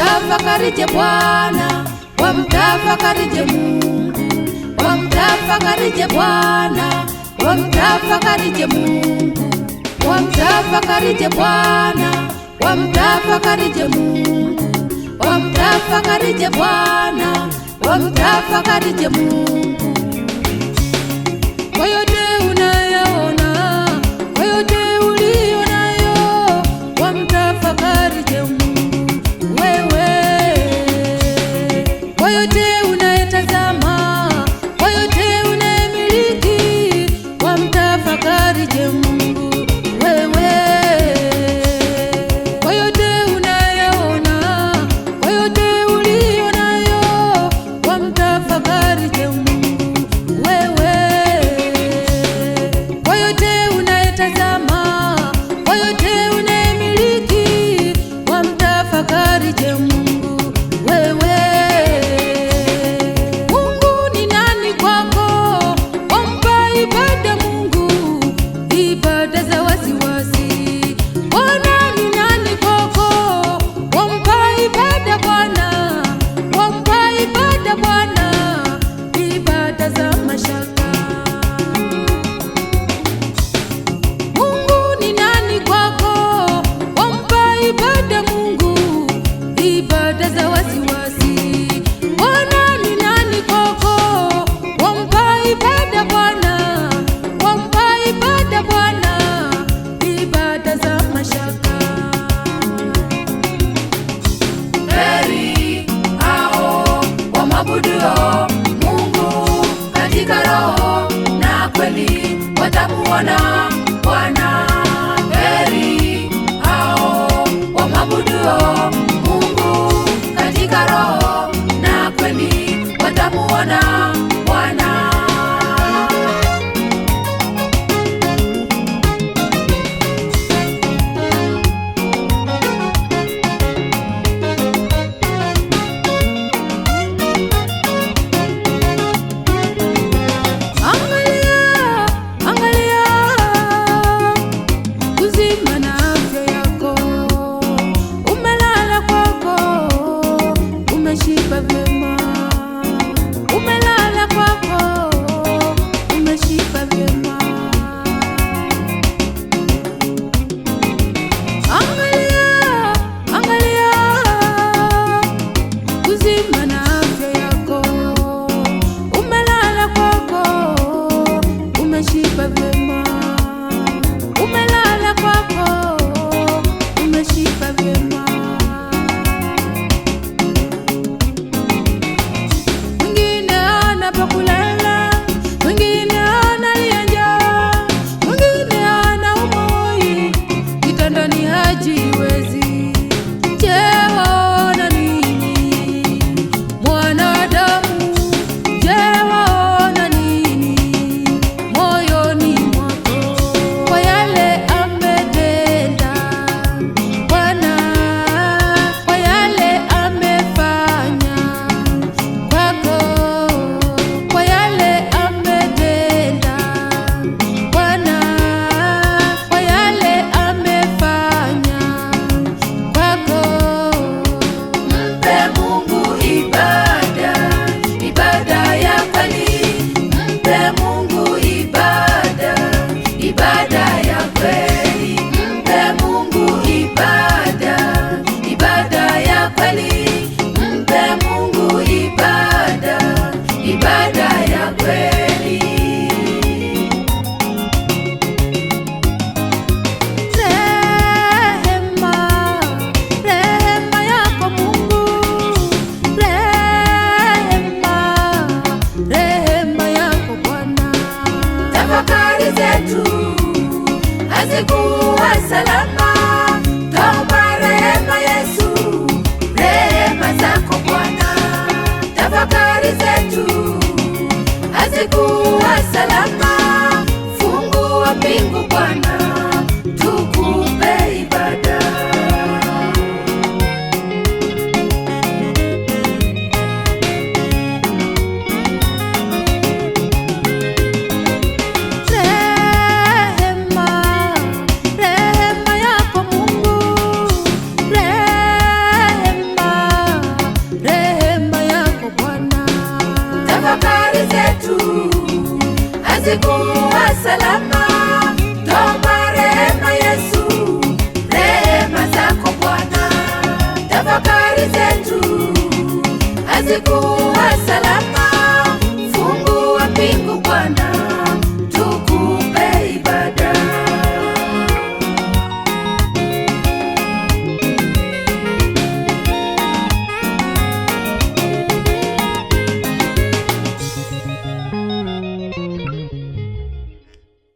wamtafakarije Bwana, wamtafakarije Mungu, wamtafakarije Bwana, wamtafakarije Mungu, wamtafakarije Bwana, wamtafakarije Mungu, wamtafakarije Bwana, wamtafakarije Mungu. Kwa yote unayaona, kwa yote ulio nayo, wamtafakarije Mungu wewe. Kwa yote unayetazama, kwa yote unayemiliki, wamtafakarije Mungu wewe. Kwa yote unayaona, kwa yote ulio nayo, wamtafakarije Mungu wewe. Kwa yote unayetazama, kwa yote unayemiliki, wamtafakarije Mungu wewe. Mungu ni nani kwako? Wampa ibada Mungu, ibada za wasiwasi. Bwana ni nani kwako? Wampa ibada Bwana, wampa ibada Bwana, ibada za mashaka. Mungu ni nani kwako? Wampa ibada Mungu, ibada za wasiwasi. Bwana ni nani kwako? Wampa ibada Bwana, wampa ibada Bwana, ibada za mashaka. Heri hao wamwabuduo Mungu katika roho na kweli, watamuona Bwana. Heri hao wamwabuduo Mungu katika roho na kweli, watamuona Bwana. Angalia, angalia uzima na afya yako. Umelala kwako, umeshiba vyema. Umelala kwako, umeshiba vyema. Angalia, angalia uzima na afya yako. Umelala kwako, umeshiba vyema. Umelala kwako, umeshiba vyema. Mwingine hana pa kulala, mwingine analia njaa, mwingine hana umoi, kitandani hajiwezi. Je, waona nini mwanadamu? Je, waona nini moyoni mwako? Kwa yale ametenda Bwana, kwa yale amefanya kwako, kwa yale ametenda Bwana, kwa yale amefanya kwako. Mpe Mungu ibada, ibada ya kweli. Mpe Mungu ibada, ibada ya kweli. Mpe Mungu ibada, ibada ya kweli. Mpe Mungu ibada, ibada ya kweli. Rehema, rehema yako Mungu, rehema, rehema yako Bwana. Tafakari zetu hazikuwa salama, twaomba rehema Yesu, rehema zako Bwana. Tafakari zetu hazikuwa salama, fungua mbingu Bwana, tukupe ibada. Rehema, rehema yako Mungu, rehema upate kuwa salama.